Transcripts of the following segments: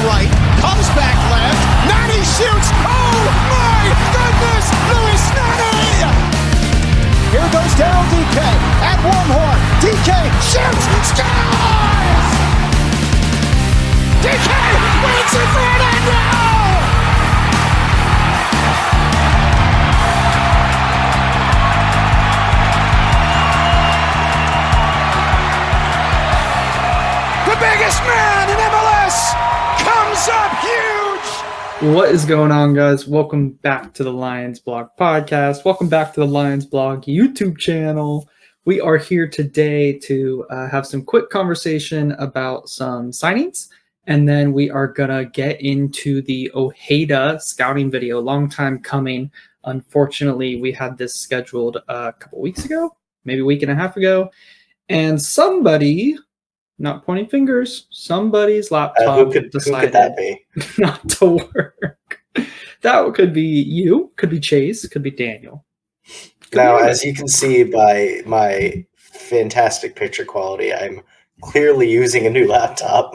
right, comes back left. Nani shoots. Oh my goodness, Luis Nani! Here goes Daryl DK at Wormhorn. DK shoots, scores! DK wins it for Orlando! The biggest man in MLS comes up huge! What is going on, guys? Welcome back to the Lions Blog podcast. Welcome back to the Lions Blog YouTube channel. We are here today to have some quick conversation about some signings, and then we are going to get into the Ojeda scouting video. Long time coming. Unfortunately, we had this scheduled a couple weeks ago, maybe a week and a half ago, and somebody... not pointing fingers, somebody's laptop decided who could that be? Not to work. That could be you, could be Chase, could be Daniel. Now, as you can see by my fantastic picture quality, I'm clearly using a new laptop.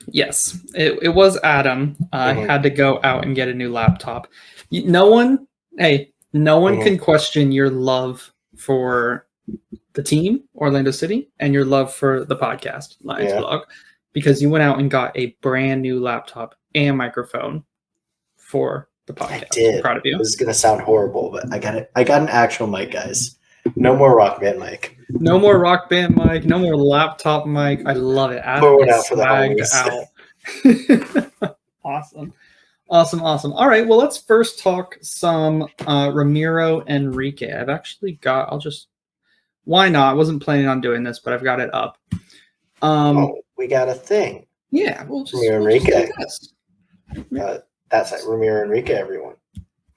Yes, it was Adam. I had to go out and get a new laptop. No one can question your love for the team, Orlando City, and your love for the podcast, Lions Blog, because you went out and got a brand new laptop and microphone for the podcast. I did. I'm proud of you. This is going to sound horrible, but I got it. I got an actual mic, guys. No more Rock Band mic. No more Rock Band mic. No more laptop mic. I love it. Pour one out for the homies. Awesome. All right. Well, let's first talk some Ramiro Enrique. Why not? I wasn't planning on doing this, but I've got it up. We got a thing. Yeah, Ramiro Enrique. That's like Ramiro Enrique, everyone.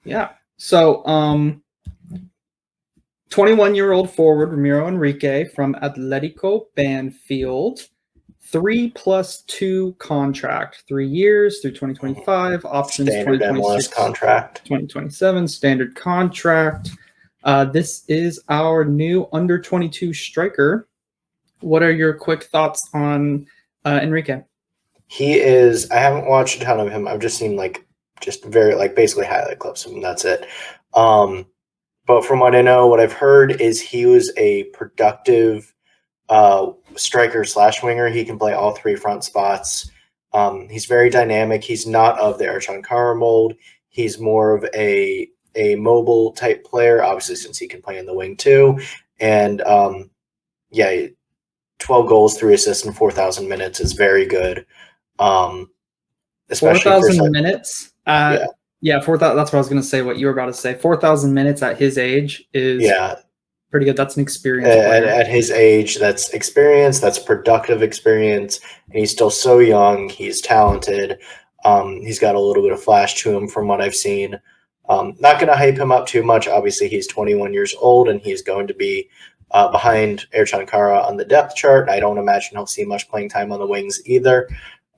Yeah. So, 21-year-old forward Ramiro Enrique from Atletico Banfield, 3+2 contract, 3 years through 2025, options Standard 2026, MLS contract, 2027, standard contract. This is our new under 22 striker. What are your quick thoughts on Enrique? He is. I haven't watched a ton of him. I've just seen basically highlight clips of him. That's it. But from what I know, what I've heard is he was a productive striker / winger. He can play all three front spots. He's very dynamic. He's not of the Ercan Kara mold. He's more of a mobile type player, obviously, since he can play in the wing too. And 12 goals, 3 assists, and 4,000 minutes is very good. Especially 4,000 minutes. 4,000. That's what I was going to say. What you were about to say. 4,000 minutes at his age is pretty good. That's an experience. At his age, that's experience. That's productive experience. And he's still so young. He's talented. He's got a little bit of flash to him from what I've seen. Not going to hype him up too much. Obviously, he's 21 years old, and he's going to be behind Ercan Kara on the depth chart. I don't imagine he'll see much playing time on the wings either.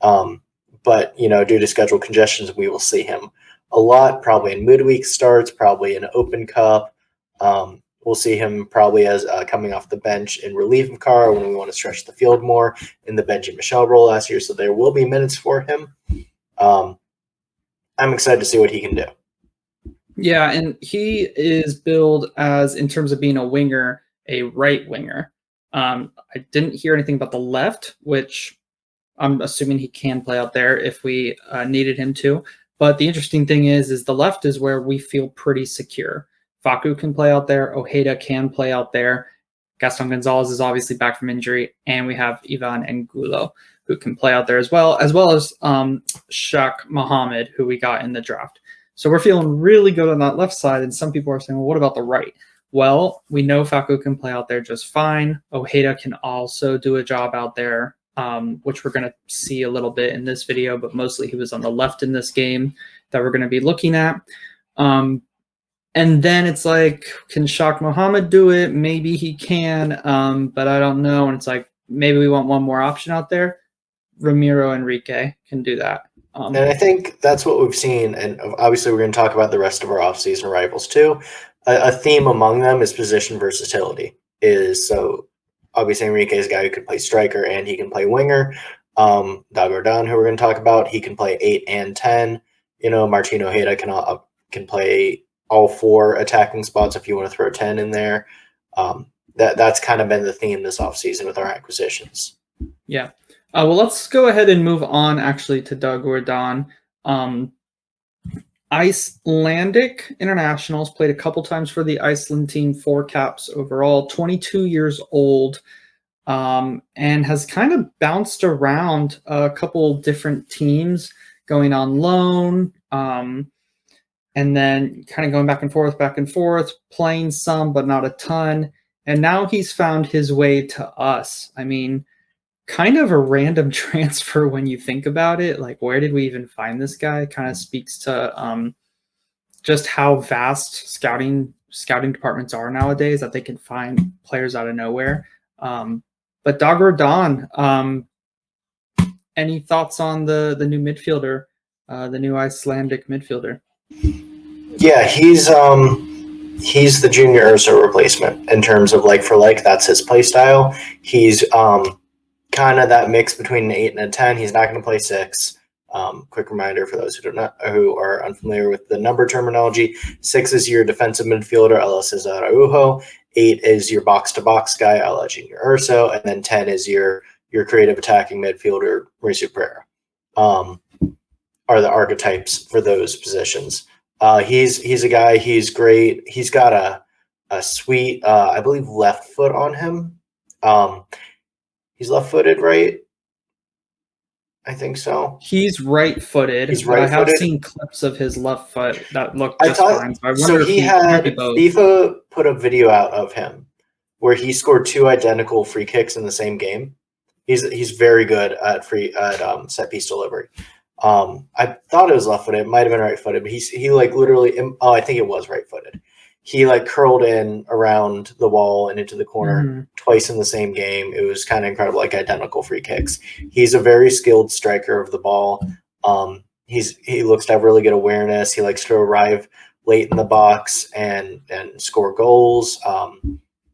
But, due to schedule congestions, we will see him a lot, probably in midweek starts, probably in Open Cup. We'll see him probably as coming off the bench in relief of Kara when we want to stretch the field more in the Benji Michel role last year. So there will be minutes for him. I'm excited to see what he can do. Yeah, and he is billed as, in terms of being a winger, a right winger. I didn't hear anything about the left, which I'm assuming he can play out there if we needed him to. But the interesting thing is the left is where we feel pretty secure. Facu can play out there. Ojeda can play out there. Gaston Gonzalez is obviously back from injury. And we have Ivan Angulo, who can play out there as well as Shaq Mohammed, who we got in the draft. So we're feeling really good on that left side. And some people are saying, well, what about the right? Well, we know Facu can play out there just fine. Ojeda can also do a job out there, which we're going to see a little bit in this video, but mostly he was on the left in this game that we're going to be looking at. And then it's like, can Shaq Mohammed do it? Maybe he can, but I don't know. And it's like, maybe we want one more option out there. Ramiro Enrique can do that. And I think that's what we've seen. And obviously, we're going to talk about the rest of our offseason rivals too. A theme among them is position versatility. So obviously, Enrique is a guy who can play striker and he can play winger. Dagodan, who we're going to talk about, he can play 8 and 10. Martin Ojeda can play all 4 attacking spots if you want to throw 10 in there. That's kind of been the theme this offseason with our acquisitions. Yeah. Well, let's go ahead and move on actually to Dagodan. Icelandic internationals, played a couple times for the Iceland team, 4 caps overall, 22 years old, and has kind of bounced around a couple different teams, going on loan, and then kind of going back and forth, playing some, but not a ton. And now he's found his way to us. I mean, kind of a random transfer when you think about it. Like, where did we even find this guy? Kind of speaks to just how vast scouting departments are nowadays, that they can find players out of nowhere. But Dagodan, any thoughts on the new midfielder, the new Icelandic midfielder? Yeah, he's the junior Ursa replacement in terms of like for like. That's his play style. He's kind of that mix between an 8 and a 10. He's not going to play 6. Quick reminder for those who are unfamiliar with the number terminology: 6 is your defensive midfielder, Ella Cesar Araujo. 8 is your box-to-box guy, Ella Junior Urso, and then 10 is your creative attacking midfielder, Mauricio Pereira. Are the archetypes for those positions. He's a guy. He's great. He's got a sweet, I believe, left foot on him. He's left-footed, right? I think so. He's right-footed. He's right-footed. I have seen clips of his left foot that look just fine. So I wonder if he had FIFA put a video out of him where he scored 2 identical free kicks in the same game. He's very good at set piece delivery. I thought it was left-footed. It might have been right-footed, but he like literally. Oh, I think it was right-footed. He like curled in around the wall and into the corner twice in the same game. It was kind of incredible, like identical free kicks. He's a very skilled striker of the ball. He looks to have really good awareness. He likes to arrive late in the box and score goals.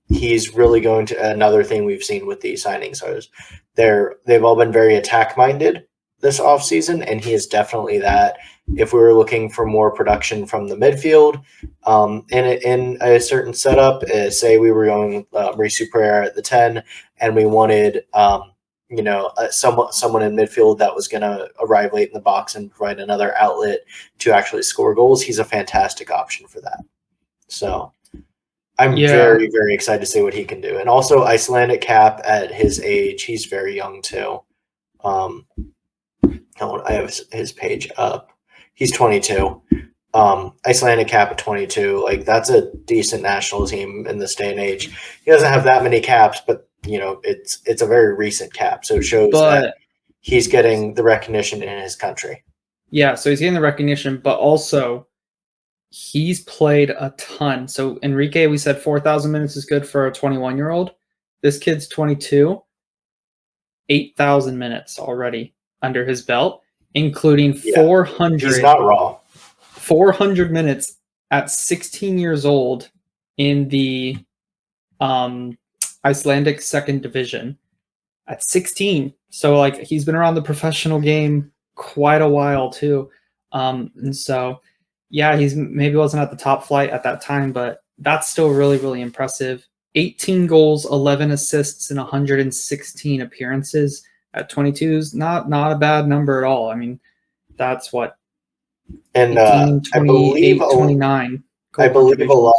He's really going to another thing we've seen with these signings is they've all been very attack minded this offseason, and he is definitely that. If we were looking for more production from the midfield in a certain setup, say we were going Mauricio Pereira at the 10 and we wanted someone in midfield that was going to arrive late in the box and provide another outlet to actually score goals, he's a fantastic option for that. So I'm very, very excited to see what he can do. And also Icelandic cap at his age, he's very young too. I have his page up. He's 22. Icelandic cap at 22. Like, that's a decent national team in this day and age. He doesn't have that many caps, but it's a very recent cap, so it shows that he's getting the recognition in his country. Yeah, so he's getting the recognition, but also he's played a ton. So Enrique, we said 4,000 minutes is good for a 21-year-old. This kid's 22, 8,000 minutes already under his belt, including 400. He's not raw. 400 minutes at 16 years old in the Icelandic second division at 16. So like he's been around the professional game quite a while too. And so yeah, he's maybe wasn't at the top flight at that time, but that's still really, really impressive. 18 goals, 11 assists in 116 appearances at 22 is not a bad number at all. I mean, that's what, and 18, 28, 29. I believe a lot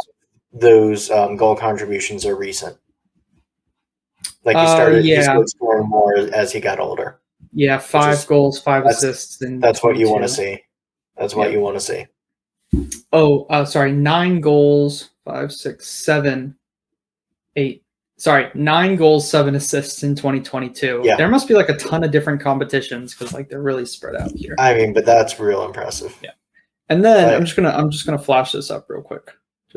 of those goal contributions are recent. Like he started scoring more as he got older. Yeah, 5 goals, 5 assists. That's what you want to see. That's what you want to see. Oh, sorry, 9 goals, 5, 6, 7, 8. Sorry, 9 goals, 7 assists in 2022. Yeah. There must be like a ton of different competitions because like they're really spread out here. I mean, but that's real impressive. Yeah. And then I'm just gonna flash this up real quick.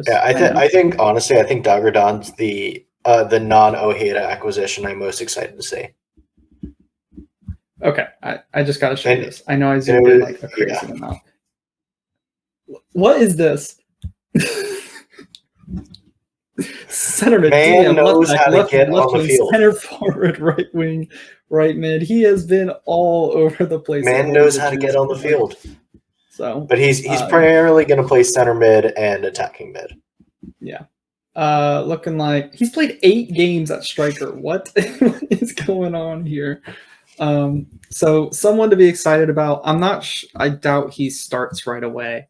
I think honestly, I think Dagodan's the non-Ojeda acquisition I'm most excited to see. Okay, I just gotta show you this. I know I zoomed in like a crazy amount. What is this? Center mid, Man DM, knows left back, how to left get wing, left on the wing, field. center forward, right wing, right mid. He has been all over the place. Man knows how to get on the field. So, but he's primarily going to play center mid and attacking mid. Yeah. Looking like he's played 8 games at striker. What is going on here? So someone to be excited about. I'm not. I doubt he starts right away,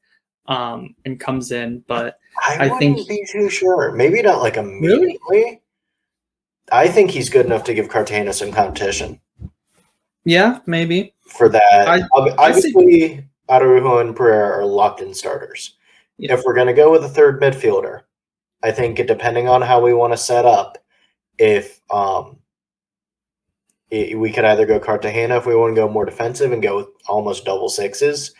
and comes in. But I wouldn't be too sure. Maybe not like immediately. Really? I think he's good enough to give Cartagena some competition. Yeah, maybe for that. Obviously, Araujo and Pereira are locked-in starters. Yeah. If we're going to go with a third midfielder, I think depending on how we want to set up, if we could either go Cartagena if we want to go more defensive and go with almost double sixes,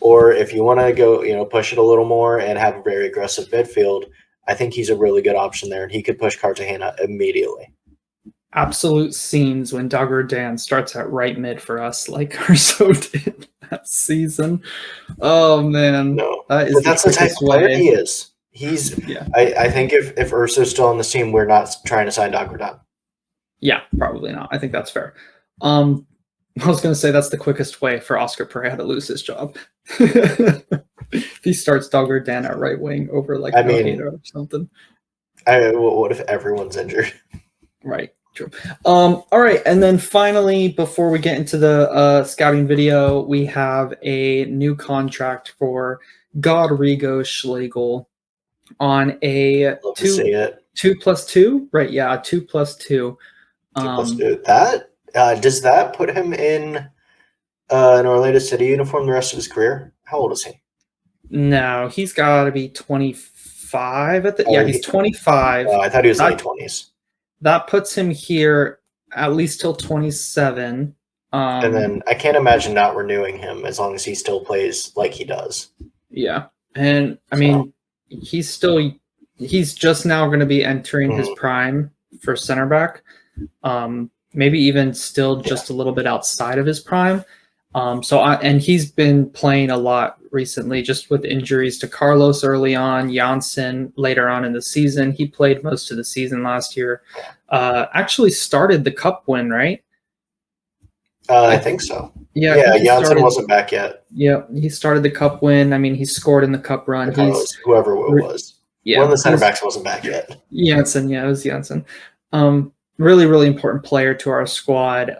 or if you want to go, push it a little more and have a very aggressive midfield, I think he's a really good option there, and he could push Cartagena immediately. Absolute scenes when Dagordan starts at right mid for us, like Urso did that season. Oh man, no, that's the type of player he is. He's. Yeah. I think if Urso's still on the team, we're not trying to sign Dagordan. Yeah, probably not. I think that's fair. I was going to say that's the quickest way for Oscar Pereira to lose his job. If he starts Dagordan at right wing over like Ojeda or something. What if everyone's injured? Right. True. All right, and then finally, before we get into the scouting video, we have a new contract for Godrigo Schlegel on a 2+2, right? Yeah, 2+2. 2+2. That does that put him in an Orlando City uniform the rest of his career? How old is he? No, he's got to be 25 at the. Yeah, he's 25. I thought he was late 20s. That puts him here at least till 27. And then I can't imagine not renewing him as long as he still plays like he does. Yeah. And I mean, he's just now going to be entering his prime for center back. Maybe even still just a little bit outside of his prime. And he's been playing a lot recently, just with injuries to Carlos early on, Janssen later on in the season. He played most of the season last year. Actually started the cup win, right? I think so. Yeah, Janssen wasn't back yet. Yeah, he started the cup win. I mean, he scored in the cup run. Whoever it was. Yeah, one of the center backs wasn't back yet. Janssen, yeah, it was Janssen. Really, really important player to our squad.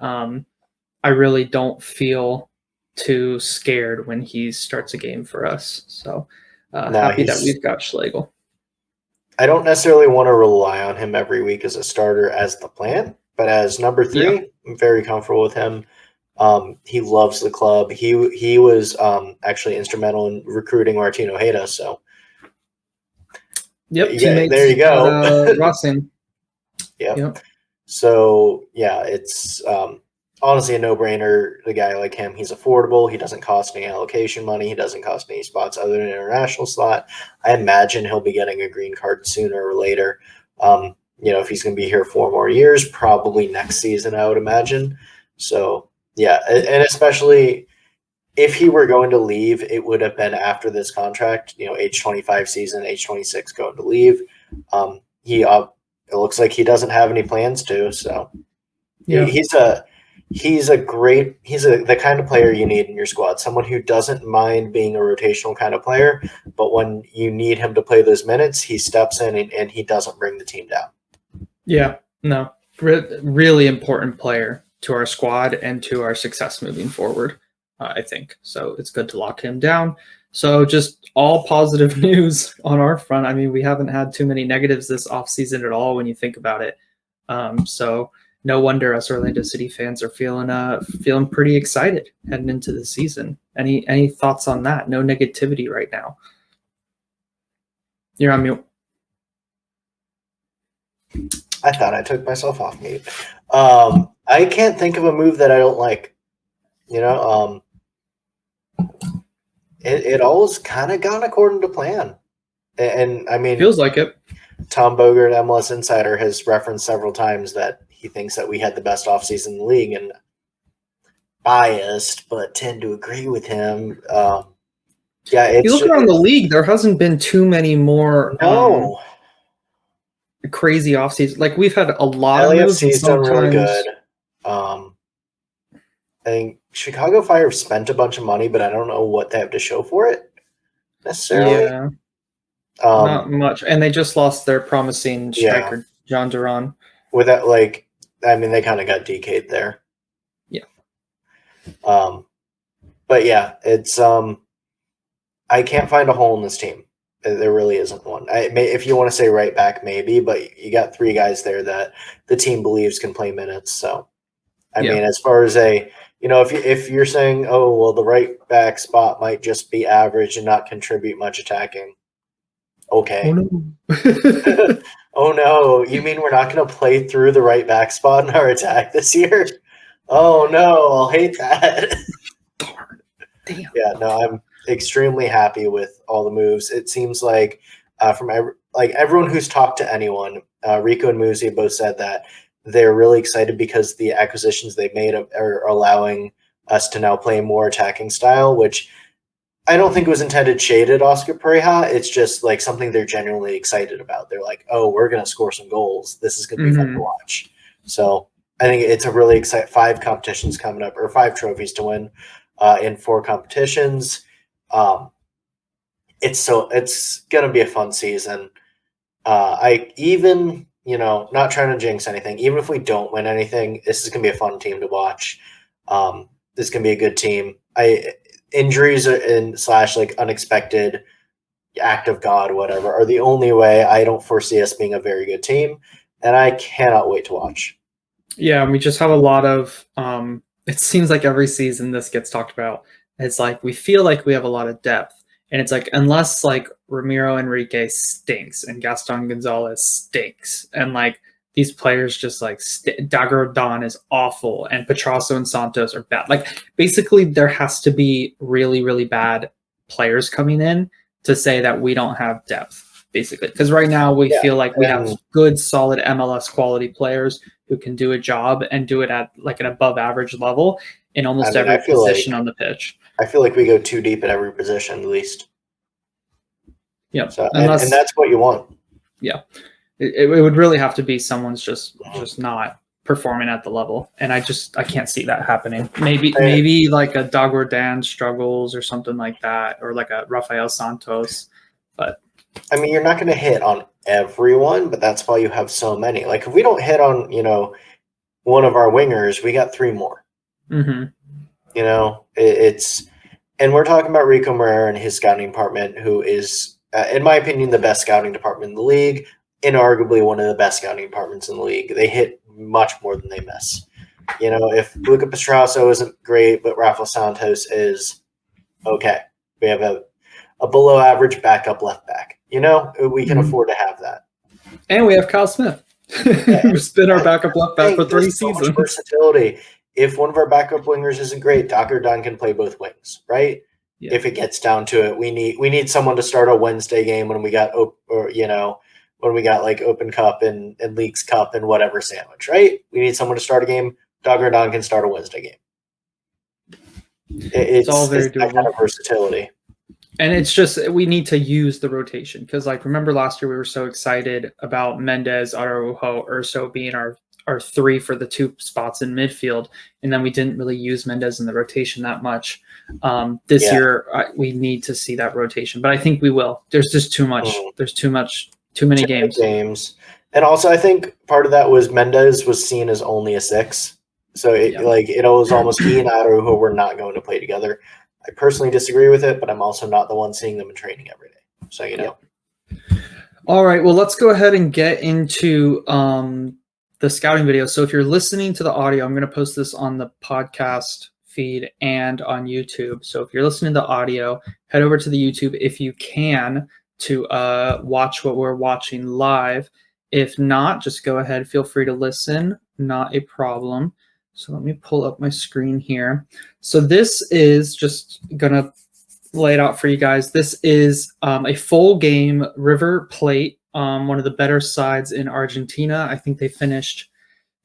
I really don't feel too scared when he starts a game for us. So happy that we've got Schlegel. I don't necessarily want to rely on him every week as a starter as the plan, but as number 3, I'm very comfortable with him. He loves the club. He was actually instrumental in recruiting Martin Ojeda. So, yep, there you go. Racing. Yep. So it's honestly a no-brainer. The guy like him, he's affordable. He doesn't cost any allocation money. He doesn't cost any spots other than an international slot. I imagine he'll be getting a green card sooner or later. If he's going to be here 4 more years, probably next season, I would imagine. So, and especially if he were going to leave, it would have been after this contract, age 25 season, age 26 going to leave. It looks like he doesn't have any plans to. So, he's the kind of player you need in your squad, someone who doesn't mind being a rotational kind of player, but when you need him to play those minutes, he steps in and he doesn't bring the team down. Yeah, no, really important player to our squad and to our success moving forward, I think. So it's good to lock him down. So just all positive news on our front. I mean, we haven't had too many negatives this offseason at all when you think about it. So no wonder us Orlando City fans are feeling pretty excited heading into the season. Any thoughts on that? No negativity right now. You're on mute. I thought I took myself off mute. I can't think of a move that I don't like. It always kind of gone according to plan. And I mean, feels like it. Tom Bogert, MLS Insider, has referenced several times that he thinks that we had the best offseason in the league, and biased, but tend to agree with him. You look around the league, there hasn't been too many more. No. a crazy offseason. Like we've had a lot of moves. LAFC's done really sometimes- good. I think Chicago Fire spent a bunch of money, but I don't know what they have to show for it necessarily. Yeah, not much. And they just lost their promising striker, John Duran. Without like, I mean, they kind of got DK'd there. Yeah. But yeah, it's I can't find a hole in this team. There really isn't one. If you want to say right back, maybe, but you got 3 guys there that the team believes can play minutes. So, I mean, as far as if you're saying, oh well, the right back spot might just be average and not contribute much attacking. Okay. Oh, no. Oh no, you mean we're not going to play through the right back spot in our attack this year? Oh no, I'll hate that. Darn. Damn. Yeah, no, I'm extremely happy with all the moves. It seems like from everyone who's talked to anyone, Rico and Muzi both said that they're really excited because the acquisitions they've made are allowing us to now play a more attacking style, which I don't think was intended shaded Oscar Pereja. It's just like something they're genuinely excited about. They're like, oh, we're going to score some goals. This is going to be fun to watch. So I think it's a really exciting 5 competitions coming up, or 5 trophies to win in 4 competitions. It's going to be a fun season. I even, not trying to jinx anything, even if we don't win anything, this is going to be a fun team to watch. This is going to be a good team. Injuries and / like unexpected act of God, whatever, are the only way. I don't foresee us being a very good team, and I cannot wait to watch. Yeah, we just have a lot of it seems like every season this gets talked about. It's like we feel like we have a lot of depth, and it's like unless like Ramiro Enrique stinks and Gaston Gonzalez stinks, and like these players just like Dagger Don is awful, and Petrasso and Santos are bad. Like basically, there has to be really, really bad players coming in to say that we don't have depth. Basically, because right now we feel like we have good, solid MLS quality players who can do a job and do it at like an above average level in almost every position on the pitch. I feel like we go too deep at every position, at least. Yeah, so, and that's what you want. Yeah. It would really have to be someone's just not performing at the level, and I can't see that happening. Maybe like a Dagordan struggles or something like that, or like a Rafael Santos. But I mean, you're not going to hit on everyone, but that's why you have so many. Like if we don't hit on one of our wingers, we got 3 more. Mm-hmm. It's and we're talking about Rico Moreira and his scouting department, who is, in my opinion, the best scouting department in the league. Inarguably one of the best scouting departments in the league. They hit much more than they miss. If Luca Pestrasso isn't great, but Rafael Santos is okay, we have a below average backup left back. We can afford to have that. And we have Kyle Smith, who's been our backup left back for 3 seasons. So much versatility. If one of our backup wingers isn't great, Dr. Dunn can play both wings, right? Yeah. If it gets down to it, we need someone to start a Wednesday game when we got when we got like Open Cup and Leagues Cup and whatever sandwich, right? We need someone to start a game. Dogger Don can start a Wednesday game. It's all very doable. That kind of versatility. And it's just we need to use the rotation because, like, remember last year we were so excited about Mendez, Araujo, Urso being our 3 for the 2 spots in midfield, and then we didn't really use Mendez in the rotation that much. This year we need to see that rotation, but I think we will. There's just too much. There's too many games. And also I think part of that was Mendez was seen as only a 6. So it was almost he and Araujo were not going to play together. I personally disagree with it, but I'm also not the one seeing them in training every day. So, All right, well, let's go ahead and get into the scouting video. So if you're listening to the audio, I'm going to post this on the podcast feed and on YouTube. So if you're listening to the audio, head over to the YouTube if you can to watch what we're watching live. If not, just go ahead. Feel free to listen. Not a problem. So let me pull up my screen here. So this is just going to lay it out for you guys. This is a full game River Plate, one of the better sides in Argentina. I think they finished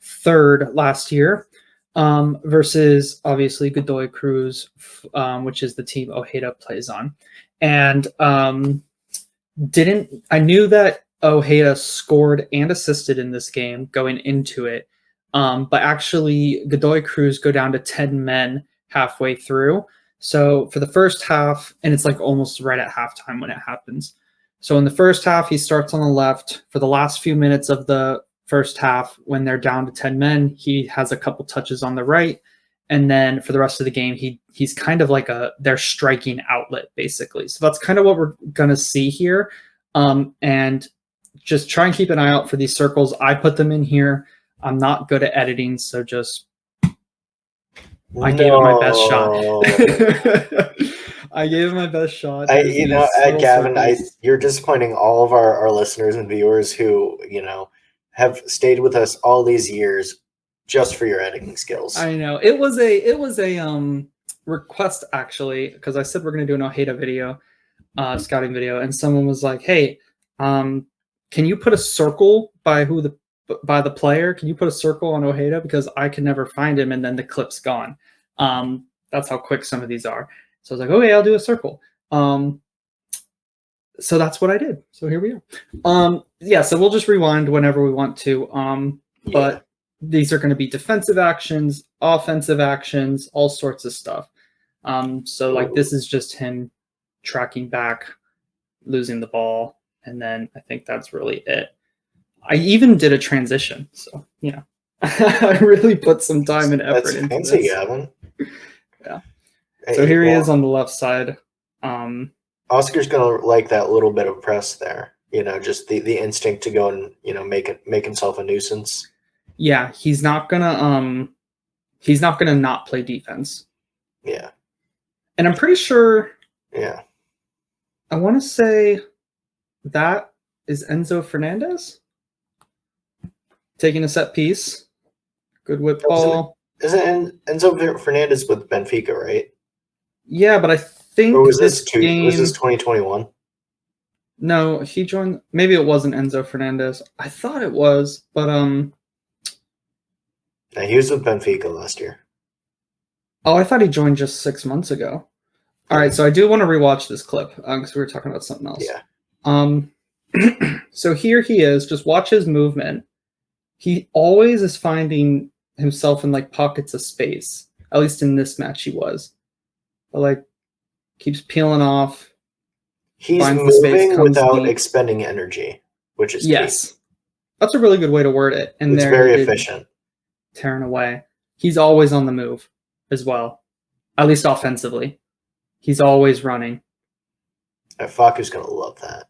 3rd last year versus obviously Godoy Cruz, which is the team Ojeda plays on. And I knew that Ojeda scored and assisted in this game going into it. But actually, Godoy Cruz go down to 10 men halfway through. So for the first half, and it's like almost right at halftime when it happens. So in the first half, he starts on the left. For the last few minutes of the first half, when they're down to 10 men, he has a couple touches on the right. And then for the rest of the game, he's kind of like their striking outlet, basically. So that's kind of what we're going to see here. And just try and keep an eye out for these circles. I put them in here. I'm not good at editing, so just I gave it my best shot. I gave it my best shot. Gavin, you're disappointing all of our listeners and viewers who, have stayed with us all these years just for your editing skills. I know. It was a request, actually, because I said we're going to do an Ojeda video, scouting video, and someone was like, hey, can you put a circle by the player? Can you put a circle on Ojeda? Because I can never find him, and then the clip's gone. That's how quick some of these are. So I was like, okay, I'll do a circle. So that's what I did. So here we are. So we'll just rewind whenever we want to. But these are going to be defensive actions, offensive actions, all sorts of stuff. So this is just him tracking back, losing the ball, and then I think that's really it. I even did a transition, so I really put some time and effort into fancy, this. Gavin. Yeah. So here he is on the left side. Oscar's gonna like that little bit of press there. Just the instinct to go and make himself a nuisance. Yeah, he's not gonna not play defense. Yeah. And I'm pretty sure. Yeah. I want to say that is Enzo Fernandez taking a set piece. Good whip ball. Isn't Enzo Fernandez with Benfica, right? Yeah, but I think or was this game, was this 2021? No, he joined. Maybe it wasn't Enzo Fernandez. I thought it was, but Yeah, he was with Benfica last year. Oh, I thought he joined just 6 months ago. All right, so I do want to rewatch this clip because we were talking about something else. Yeah. So here he is. Just watch his movement. He always is finding himself in pockets of space. At least in this match, he was. But keeps peeling off. He's moving without expending energy, which is key. That's a really good way to word it. And it's very efficient. Tearing away. He's always on the move as well. At least offensively. He's always running. Faku's going to love that.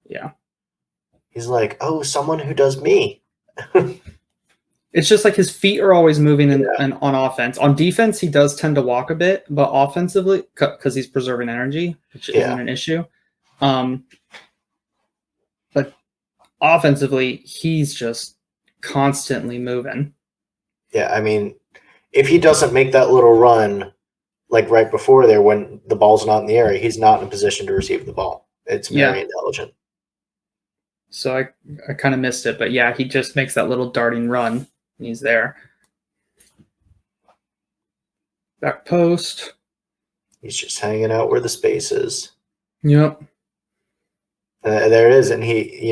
Yeah. He's like, oh, someone who does me. It's just his feet are always moving and on offense. On defense, he does tend to walk a bit, but offensively, because he's preserving energy, which isn't an issue. But offensively, he's just constantly moving. Yeah, I mean, if he doesn't make that little run, right before there when the ball's not in the air, he's not in a position to receive the ball. It's very intelligent. So I kind of missed it, but yeah, he just makes that little darting run. And he's there. Back post. He's just hanging out where the space is. Yep. There it is, and he,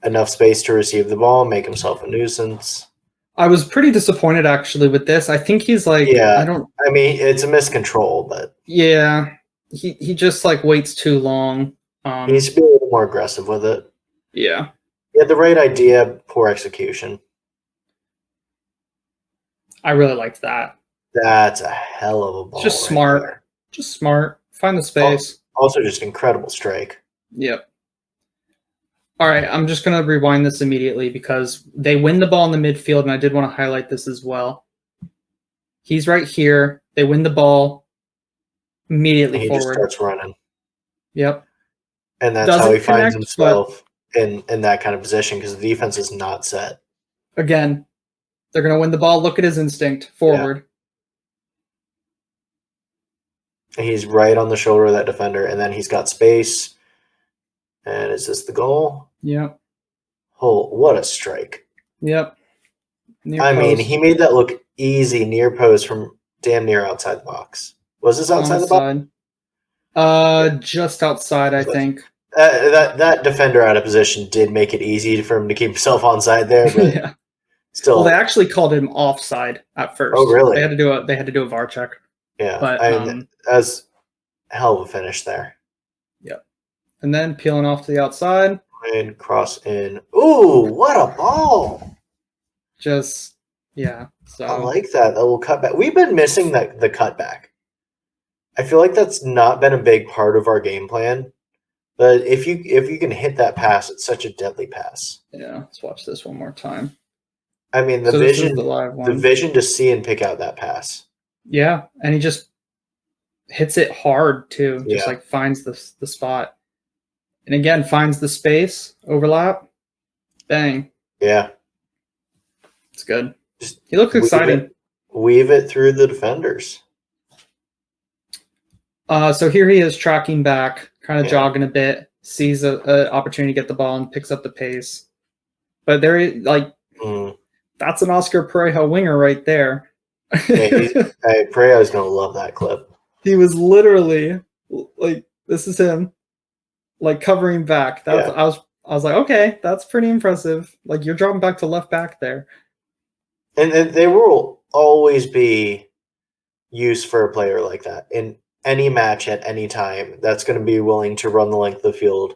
enough space to receive the ball, make himself a nuisance. I was pretty disappointed actually with this. I think he's I mean, it's a miscontrol, but yeah, he just waits too long. He needs to be a little more aggressive with it. Yeah. He had the right idea, poor execution. I really liked that. That's a hell of a ball. Just smart. There. Just smart. Find the space. Also just incredible strike. Yep. All right, I'm just going to rewind this immediately because they win the ball in the midfield, and I did want to highlight this as well. He's right here. They win the ball immediately forward. He just starts running. Yep. And that's how he finds himself in that kind of position because the defense is not set. Again, they're going to win the ball. Look at his instinct. Forward. Yeah. He's right on the shoulder of that defender, and then he's got space. And is this the goal? Yep. Oh, what a strike. Yep. I mean, he made that look easy near post from damn near outside the box. Was this outside the box? Just outside, I think. That defender out of position did make it easy for him to keep himself onside there, but Yeah. still. Well, they actually called him offside at first. Oh, really? They had to do a VAR check. Yeah, But that's a hell of a finish there. Yep. And then peeling off to the outside. And cross in. Ooh, what a ball! Just yeah. So I like that little cutback. We've been missing the cutback. I feel like that's not been a big part of our game plan. But if you can hit that pass, it's such a deadly pass. yeah, let's watch this one more time. I mean, the So this is vision, the live one. the vision to see and pick out that pass. Yeah, and he just hits it hard too. Just Yeah. like finds the spot, and again finds the space, overlap, bang. Yeah, It's good. Just He looks exciting. Weave it through the defenders. So here he is tracking back, kind of Yeah. jogging a bit, sees a opportunity to get the ball and picks up the pace. But there, that's an Oscar Pereja winger right there. Yeah, Pereira's gonna love that clip. He was literally like, this is him, like covering back. That's Yeah. I was like, okay, that's pretty impressive. Like you're dropping back to left back there. And they will always be used for a player like that in any match at any time. That's going to be willing to run the length of the field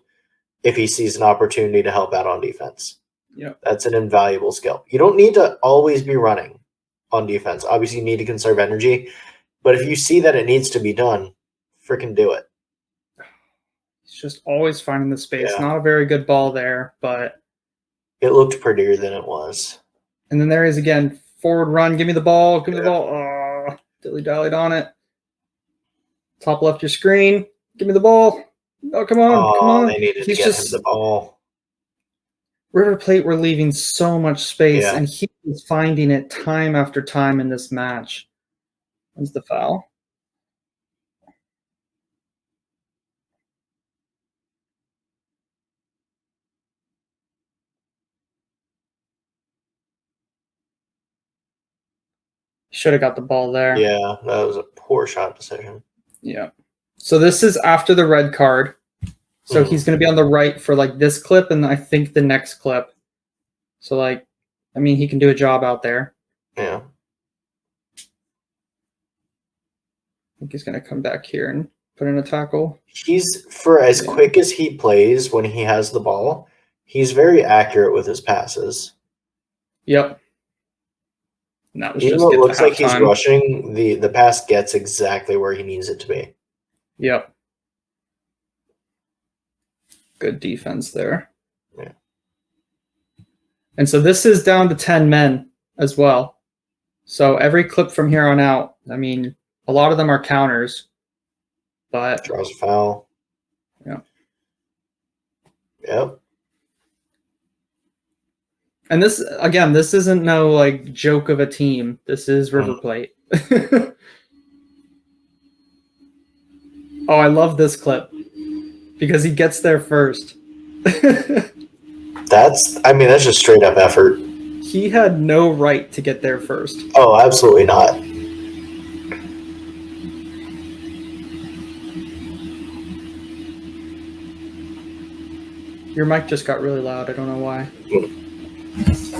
if he sees an opportunity to help out on defense. Yeah, that's an invaluable skill. You don't need to always be running on defense. Obviously, you need to conserve energy, but if you see that it needs to be done, freaking do it. he's just always finding the space. Yeah. Not a very good ball there, but it looked prettier than it was. And then there he is again. Forward run. Give me the ball. Give me the ball. Oh, dilly-dallied on it. Top left your screen. Give me the ball. Oh, come on. Come on. They needed to get him the ball. River Plate were leaving so much space, Yeah. and he was finding it time after time in this match. When's the foul? Should have got the ball there. Yeah, that was a poor shot decision. Yeah. So this is after the red card. So he's going to be on the right for like this clip and I think the next clip. So like, I mean, he can do a job out there. Yeah. I think he's going to come back here and put in a tackle. He's, for as quick as he plays when he has the ball, he's very accurate with his passes. Yep. And that was Even just though it get looks to like he's halftime. rushing, the pass gets exactly where he needs it to be. Yep. Good defense there. Yeah. And so this is down to 10 men as well. So every clip from here on out, I mean, a lot of them are counters, but Draws a foul. Yeah. Yep. And this, again, this isn't no like joke of a team. This is River Plate. Oh, I love this clip because he gets there first. That's just straight up effort. He had no right to get there first. Oh, absolutely not. Your mic just got really loud. I don't know why.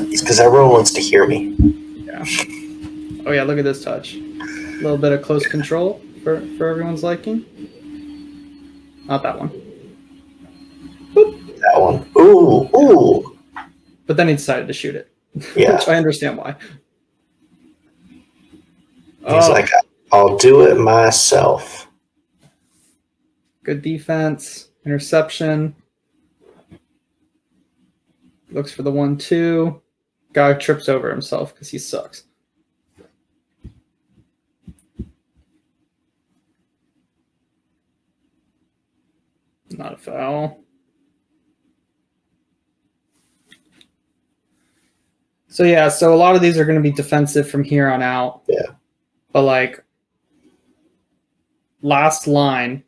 It's because everyone wants to hear me. Yeah. Oh yeah, look at this touch. A little bit of close control for everyone's liking. Not that one. Boop. That one. Ooh. But then he decided to shoot it. Yeah. Which I understand why. He's like, I'll do it myself. Good defense. Interception. Looks for the 1-2. Guy trips over himself because he sucks. Not a foul. So yeah, so a lot of these are going to be defensive from here on out. Yeah. But like last line,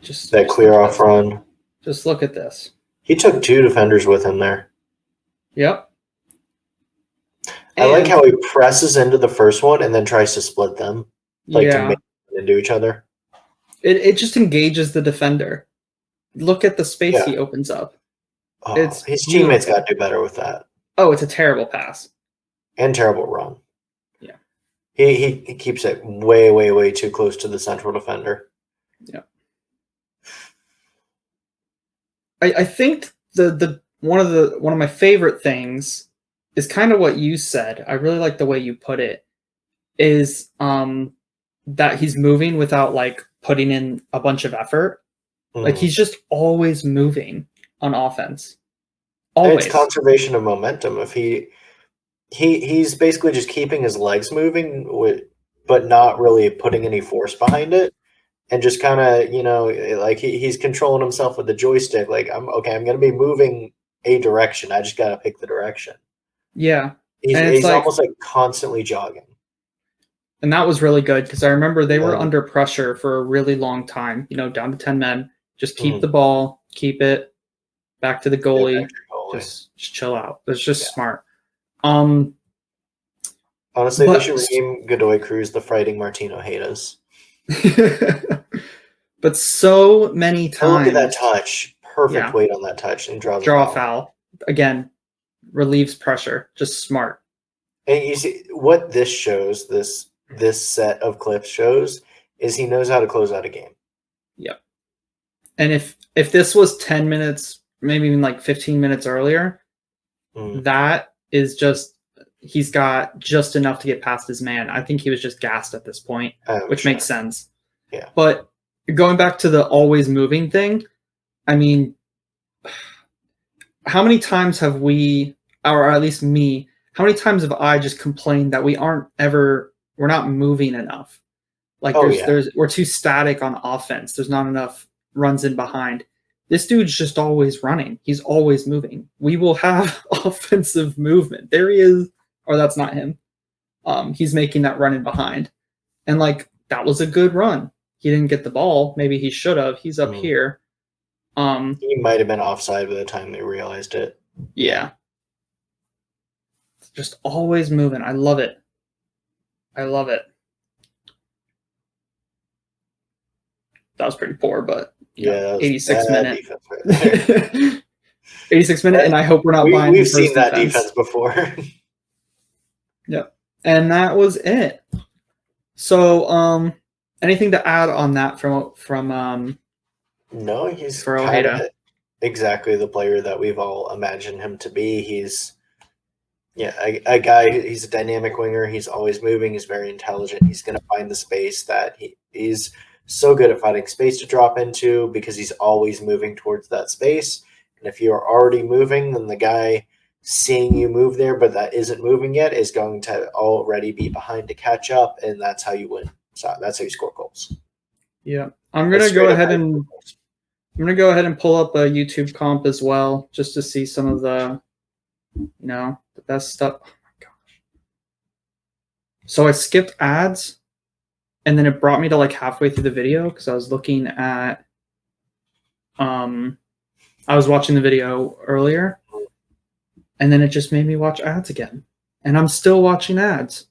just That clear off run. Just look at this. He took 2 defenders with him there. Yep. I like how he presses into the first one and then tries to split them, to make them into each other. It just engages the defender. look at the space Yeah. he opens up. Oh, It's his teammates beautiful. got to do better with that. Oh, it's a terrible pass. And terrible run. Yeah. He keeps it way, way, way too close to the central defender. Yeah. I think the one of my favorite things is kind of what you said. I really like the way you put it. Is that he's moving without like putting in a bunch of effort. Like he's just always moving on offense. Always. It's conservation of momentum. If he's basically just keeping his legs moving, but not really putting any force behind it, and just kind of like he's controlling himself with the joystick. Like I'm going to be moving a direction. I just got to pick the direction. Yeah, he's like, almost like constantly jogging. And that was really good because I remember they were under pressure for a really long time. Down to 10 men. Just keep the ball, keep it back to the goalie. Just chill out. It's just smart. Honestly, they should rename Godoy Cruz the Fighting Martin Ojedas. But so many times. Look at that touch. Perfect weight on that touch and draw a foul. Again, relieves pressure. Just smart. And you see what this shows, this set of clips shows, is he knows how to close out a game. Yep. And if this was 10 minutes, maybe even like 15 minutes earlier, that is just, he's got just enough to get past his man. I think he was just gassed at this point, which makes sense. Yeah. But going back to the always moving thing, I mean, how many times have we, or at least me, how many times have I just complained that we're not moving enough? Like we're too static on offense. There's not enough runs in behind. This dude's just always running. He's always moving. We will have offensive movement. There he is. Or that's not him. He's making that run in behind. And like, that was a good run. He didn't get the ball. Maybe he should have. He's up here. He might have been offside by the time they realized it. Yeah. Just always moving. I love it. I love it. That was pretty poor, but yeah, 86 minute. Right 86 minute, and I hope we're not buying. We've seen that defense before. Yep. And that was it. So, anything to add on that from no, he's for Ojeda. Exactly the player that we've all imagined him to be. He's a guy. He's a dynamic winger. He's always moving. He's very intelligent. He's going to find the space that he's so good at finding space to drop into because he's always moving towards that space. And if you're already moving, then the guy seeing you move there, but that isn't moving yet, is going to already be behind to catch up, and that's how you win. So that's how you score goals. Yeah, I'm gonna go ahead and pull up a YouTube comp as well, just to see some of the, the best stuff. Oh my gosh! So I skipped ads, and then it brought me to like halfway through the video because I was looking at, I was watching the video earlier. And then it just made me watch ads again. And I'm still watching ads.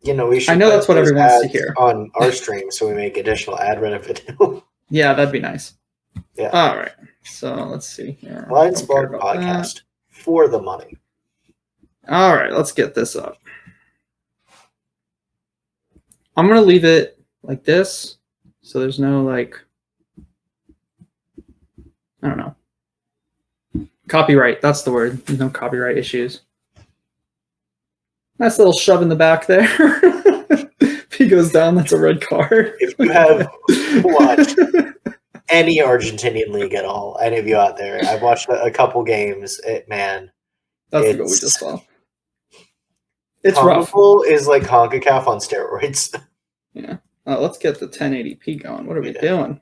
We should. I know that's what everyone wants to hear. On our stream, so we make additional ad revenue. Yeah, that'd be nice. Yeah. All right. So let's see here. Blind Spot Podcast for the money. All right. Let's get this up. I'm going to leave it like this. So there's no I don't know. Copyright, that's the word. There's no copyright issues. Nice little shove in the back there. If he goes down, that's a red card. If you have watched any Argentinian league at all, any of you out there, I've watched a couple games. That's what we just saw. It's rough. Is like CONCACAF on steroids. Yeah. Let's get the 1080p going. What are we doing?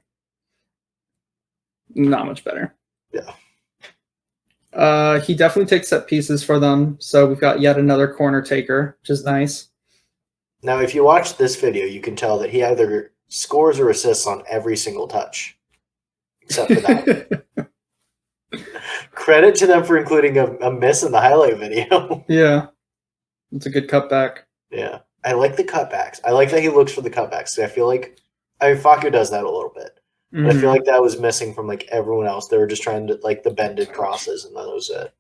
Not much better. Yeah. He definitely takes set pieces for them. So we've got yet another corner taker, which is nice. Now, if you watch this video, you can tell that he either scores or assists on every single touch, except for that. Credit to them for including a miss in the highlight video. Yeah. It's a good cutback. Yeah. I like the cutbacks. I like that he looks for the cutbacks. I feel like Facu does that a little bit. And I feel Mhm. like that was missing from like everyone else. They were just trying to like the bended crosses, and that was it.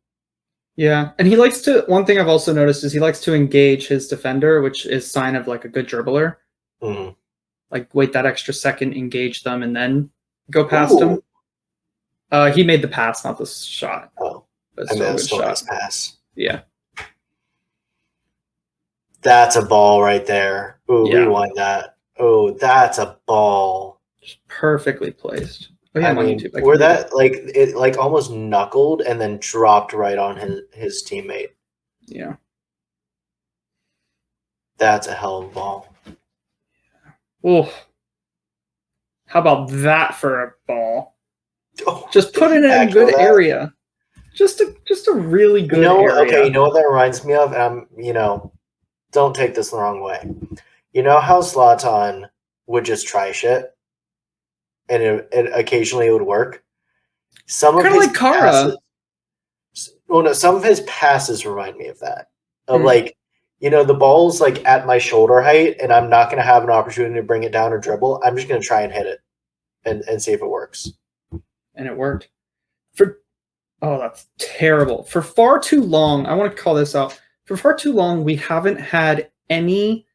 Yeah, and he likes to. One thing I've also noticed is he likes to engage his defender, which is sign of like a good dribbler. Mhm. Like wait that extra second, engage them, and then go past him. Ooh. He made the pass, not the shot, Oh, but I mean, still a that's good still a shot. nice pass. Yeah, That's a ball right there. Ooh, yeah, rewind that. Oh, that's a ball. perfectly placed. Oh yeah, I I'm on mean, YouTube. I can where read it. that like it like almost knuckled and then dropped right on his teammate. Yeah. That's a hell of a ball. Oh, how about that for a ball? Oh, Just did put he it in a backdoor good that? area. Just a really good Okay, you area. know what that reminds me of? Don't take this the wrong way. You know how Zlatan would just try shit and occasionally it would work? Some of Kind of his like Kara. passes, well, no, some of his passes remind me of that. Of Mm, like, the ball's like at my shoulder height and I'm not going to have an opportunity to bring it down or dribble. I'm just going to try and hit it and see if it works. and it worked. That's terrible. For far too long, I want to call this out. For far too long, we haven't had any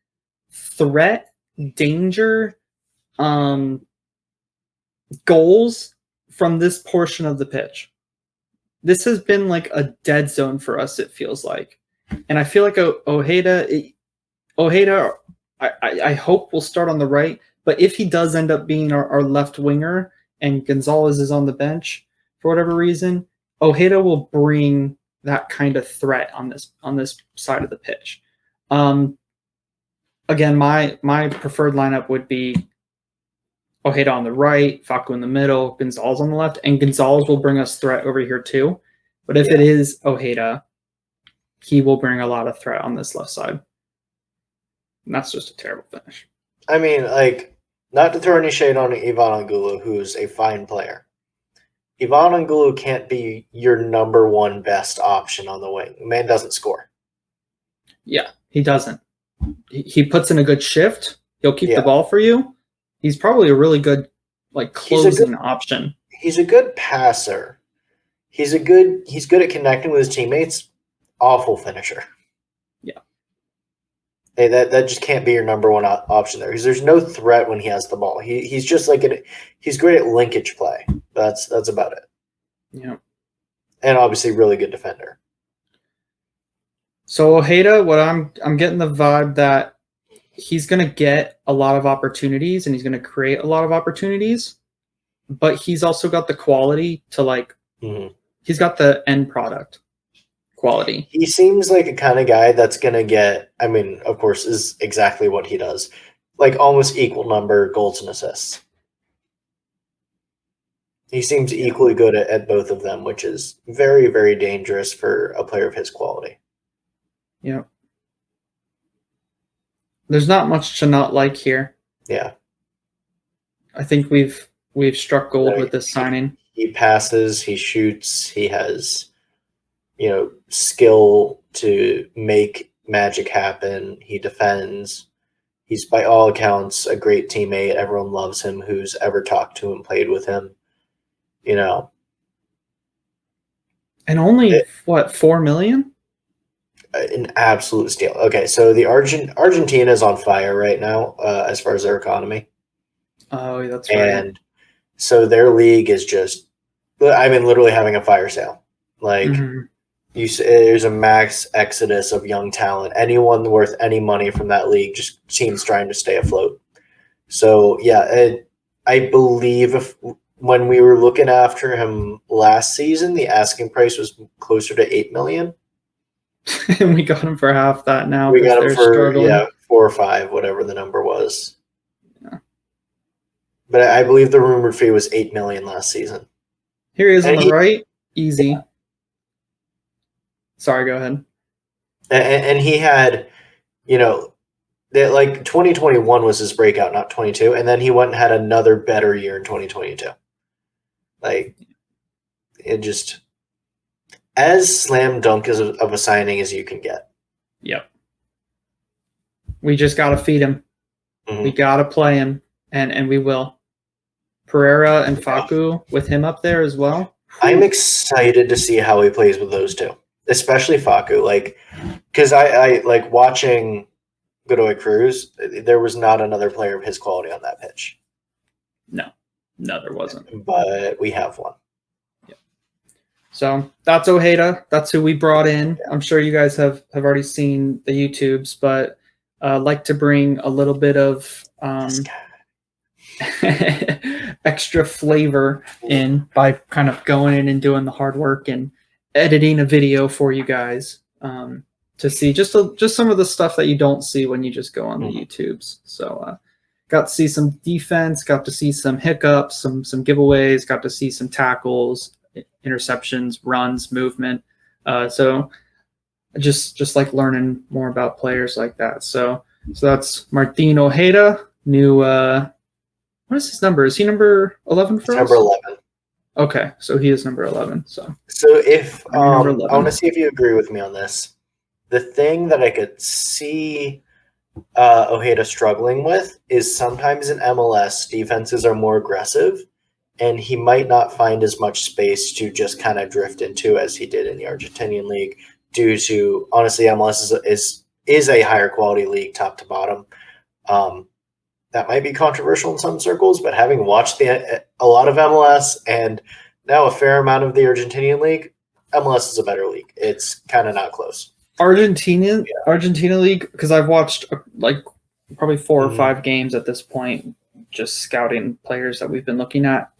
threat, danger, um, goals from this portion of the pitch. This has been like a dead zone for us, it feels like. And I feel like Ojeda, I hope will start on the right, but if he does end up being our left winger and Gonzalez is on the bench for whatever reason, Ojeda will bring that kind of threat on this side of the pitch. Again, my preferred lineup would be Ojeda on the right, Facu in the middle, Gonzalez on the left, and Gonzalez will bring us threat over here too. But if it is Ojeda, he will bring a lot of threat on this left side. And that's just a terrible finish. I mean, like, not to throw any shade on Ivan Angulo, who's a fine player. Ivan Angulo can't be your number one best option on the wing. The man doesn't score. Yeah, he doesn't. He puts in a good shift. He'll keep the Yeah. ball for you. He's probably a really good closing option. He's a good passer. He's good at connecting with his teammates. Awful finisher. Yeah. Hey, that just can't be your number one option there because there's no threat when he has the ball. He's just he's great at linkage play. That's about it. Yeah. And obviously really good defender. So Ojeda, what I'm getting the vibe that he's going to get a lot of opportunities and he's going to create a lot of opportunities, but he's also got the quality to he's got the end product quality. He seems like a kind of guy that's going to get, I mean, of course, is exactly what he does. Like almost equal number goals and assists. He seems equally good at both of them, which is very, very dangerous for a player of his quality. Yeah. There's not much to not like here. Yeah. I think we've struck gold with this signing. He passes, he shoots, he has, skill to make magic happen. He defends. He's by all accounts a great teammate. Everyone loves him who's ever talked to him, played with him. And only 4 million? An absolute steal. Okay, so the Argentina is on fire right now as far as their economy. Oh, that's right. And so their league is just, I mean, literally having a fire sale. Like, there's a max exodus of young talent. Anyone worth any money from that league just seems trying to stay afloat. So, yeah, I believe when we were looking after him last season, the asking price was closer to $8 million. And we got him for half that now. We got him for 4 or 5, whatever the number was. Yeah. But I believe the rumored fee was $8 million last season. Here he is on the right. Easy. Yeah. Sorry, go ahead. And he had, like 2021 was his breakout, not 22. And then he went and had another better year in 2022. Like, it just as slam dunk of a signing as you can get. Yep. We just got to feed him. Mm-hmm. We got to play him, and we will. Pereira and Facu with him up there as well. I'm excited to see how he plays with those two, especially Facu. Like, because I like watching Godoy Cruz. There was not another player of his quality on that pitch. No, there wasn't. But we have one. Yeah. So that's Ojeda. That's who we brought in. I'm sure you guys have already seen the YouTubes, but like to bring a little bit of extra flavor in by kind of going in and doing the hard work and editing a video for you guys to see just some of the stuff that you don't see when you just go on the YouTubes. So got to see some defense, got to see some hiccups, some giveaways, got to see some tackles, interceptions, runs, movement. So just like learning more about players like that. So that's Martin Ojeda, new what is his number? Is he number 11 for us? Number 11. Okay, so he is number 11. So if I want to see if you agree with me on this. The thing that I could see Ojeda struggling with is sometimes in MLS defenses are more aggressive, and he might not find as much space to just kind of drift into as he did in the Argentinian league, due to honestly MLS is a higher quality league top to bottom. That might be controversial in some circles, but having watched a lot of MLS and now a fair amount of the Argentinian league, MLS is a better league. It's kind of not close. Argentina league, because I've watched like probably 4 or 5 games at this point, just scouting players that we've been looking at.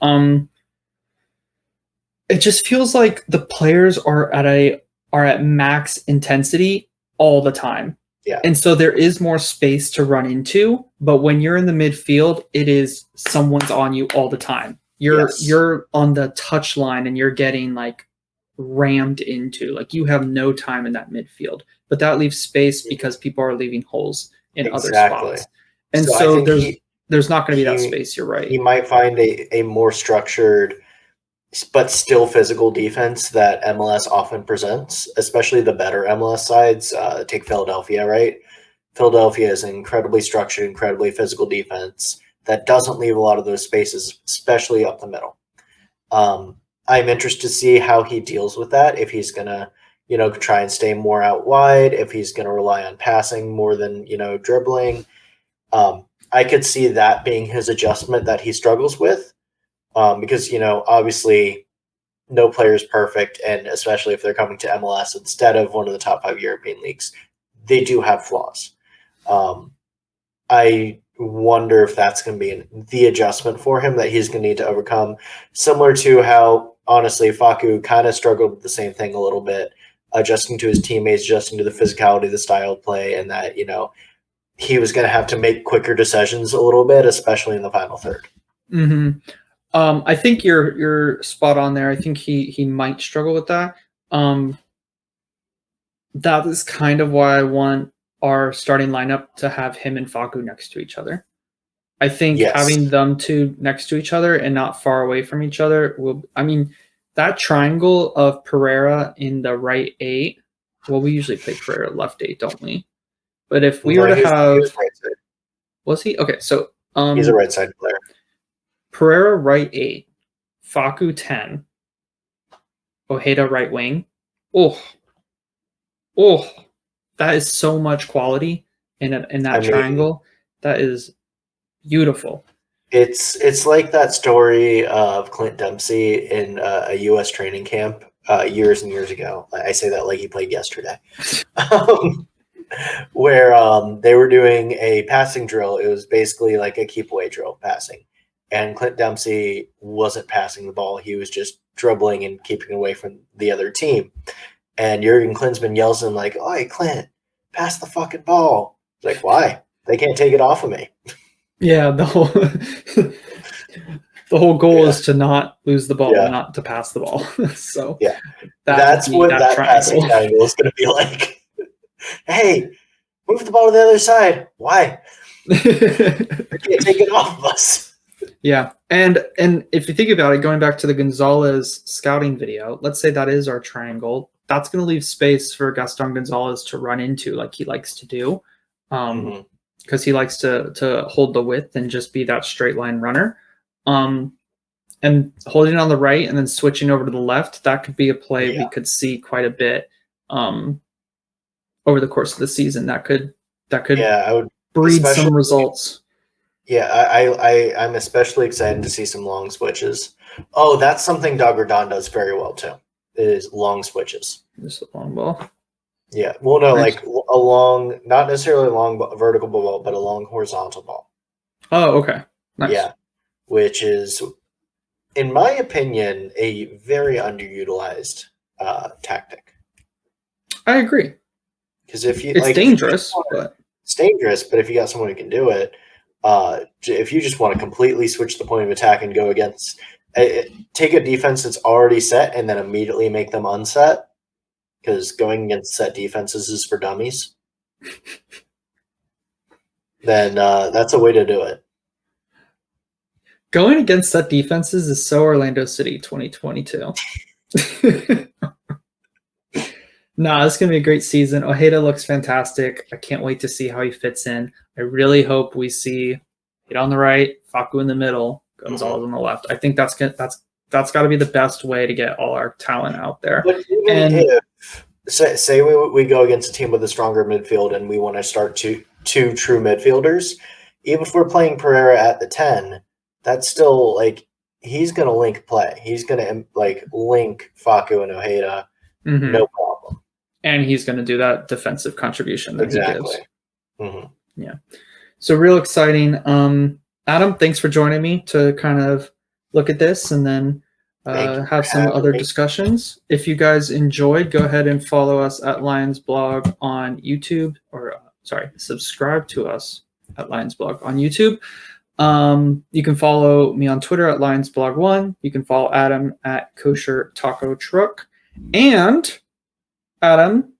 It just feels like the players are at max intensity all the time. Yeah. And so there is more space to run into, but when you're in the midfield, it is someone's on you all the time. You're on the touch line and you're getting like rammed into, like you have no time in that midfield, but that leaves space because people are leaving holes in other spots. And so there's not going to be that space. You're right. He might find a more structured but still physical defense that MLS often presents, especially the better MLS sides. Take Philadelphia, right? Philadelphia is an incredibly structured, incredibly physical defense that doesn't leave a lot of those spaces, especially up the middle. I'm interested to see how he deals with that, if he's going to, try and stay more out wide, if he's going to rely on passing more than, dribbling. I could see that being his adjustment that he struggles with. Because, obviously no player is perfect, and especially if they're coming to MLS instead of one of the top 5 European leagues, they do have flaws. I wonder if that's going to be the adjustment for him that he's going to need to overcome, similar to how, honestly, Facu kind of struggled with the same thing a little bit, adjusting to his teammates, adjusting to the physicality, the style of play, and that, he was going to have to make quicker decisions a little bit, especially in the final third. Mm-hmm. I think you're spot on there. I think he might struggle with that. That is kind of why I want our starting lineup to have him and Facu next to each other. I think having them two next to each other and not far away from each other that triangle of Pereira in the right 8. Well, we usually play Pereira left 8, don't we? But if we were to have, was he? Okay, so he's a right side player. Pereira right 8, Facu 10, Ojeda right wing. Oh, that is so much quality in that triangle. That is beautiful. It's like that story of Clint Dempsey in a U.S. training camp years and years ago. I say that like he played yesterday. Where they were doing a passing drill. It was basically like a keep away drill, passing. And Clint Dempsey wasn't passing the ball. He was just dribbling and keeping away from the other team. And Jurgen Klinsmann yells at him like, "Oi, Clint, pass the fucking ball." He's like, "Why? They can't take it off of me." Yeah, the whole goal is to not lose the ball, not to pass the ball. So that's what that passing triangle is going to be like. Hey, move the ball to the other side. Why? They can't take it off of us. Yeah, and if you think about it, going back to the Gonzalez scouting video, let's say that is our triangle. That's going to leave space for Gaston Gonzalez to run into, like he likes to do, because he likes to hold the width and just be that straight line runner. And holding it on the right and then switching over to the left, that could be a play we could see quite a bit over the course of the season. That could I would breed some results. Yeah, I'm especially excited to see some long switches. Oh, that's something Dogradon does very well too. Is long switches. Just a long ball. Yeah, well, no, Nice. like a long, not necessarily a long vertical ball, but a long horizontal ball. Oh, okay. Nice. Yeah, which is, in my opinion, a very underutilized tactic. I agree. Because if you, It's dangerous, but it's dangerous. But if you got someone who can do it, if you just want to completely switch the point of attack and go against, take a defense that's already set and then immediately make them unset, because going against set defenses is for dummies, then that's a way to do it. Going against set defenses is so Orlando City 2022. Nah, it's going to be a great season. Ojeda looks fantastic. I can't wait to see how he fits in. I really hope we see it on the right, Facu in the middle, Gonzalez on the left. I think that's got to be the best way to get all our talent out there. But even if, say we go against a team with a stronger midfield and we want to start two true midfielders, even if we're playing Pereira at the 10, that's still like he's going to link play. He's going to like link Facu and Ojeda, no problem. And he's going to do that defensive contribution that he gives. Yeah. So real exciting. Adam, thanks for joining me to kind of look at this and then have some other discussions. If you guys enjoyed, go ahead and follow us at Lions Blog on YouTube, or subscribe to us at Lions Blog on YouTube. You can follow me on Twitter at LionsBlog1. You can follow Adam at Kosher Taco Truck. And Adam,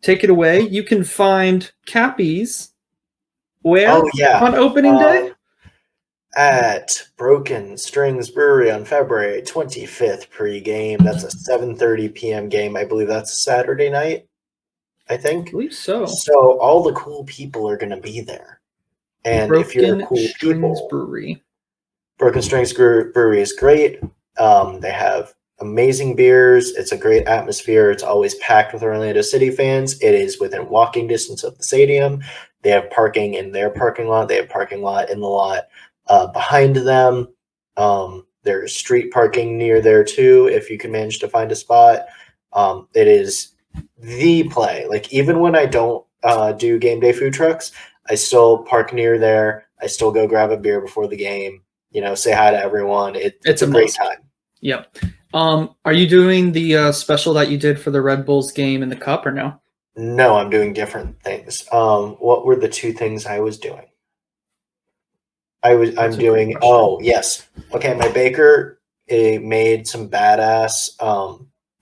take it away. You can find Cappies where on opening day? At Broken Strings Brewery on February 25th pregame. That's a 7:30 p.m. game. I believe that's a Saturday night, I think. I believe so. So all the cool people are going to be there. And if you're a cool people, Broken Strings Brewery is great. They have amazing beers. It's a great atmosphere. It's always packed with Orlando City fans. It is within walking distance of the stadium. They have parking in their parking lot. They have parking lot in the lot behind them. There's street parking near there too, if you can manage to find a spot. It is the play. Like, even when I don't do game day food trucks, I still park near there. I still go grab a beer before the game, say hi to everyone. It's a great time. Yep. Are you doing the special that you did for the Red Bulls game in the Cup or no? No, I'm doing different things. What were the two things I was doing? I'm doing, yes. Okay, my baker made some badass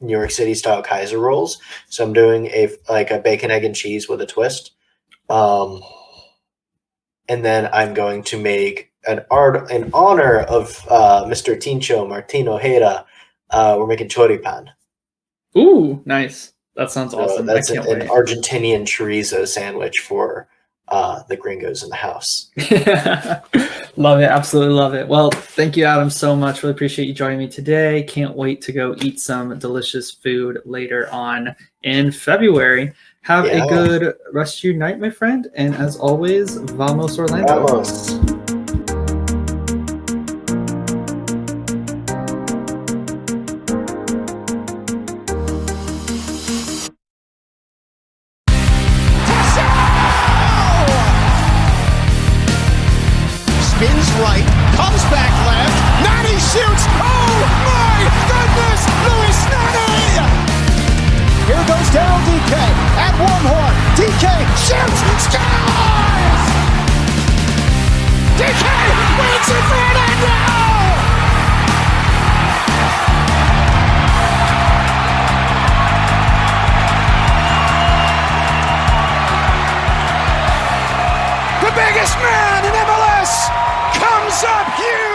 New York City style Kaiser rolls. So I'm doing a bacon, egg, and cheese with a twist. And then I'm going to make in honor of Mr. Tincho, Martin Ojeda, we're making choripan. Ooh, nice. That sounds awesome. That's an Argentinian chorizo sandwich for the gringos in the house. Love it. Absolutely love it. Well, thank you, Adam, so much. Really appreciate you joining me today. Can't wait to go eat some delicious food later on in February. Have a good rest of your night, my friend. And as always, vamos Orlando. Vamos. Spins right, comes back left, Nani shoots, oh my goodness, Luis Nani! Here goes down DK, at one horn, DK shoots, scores! DK wins it for Orlando! The biggest man in MLS comes up huge!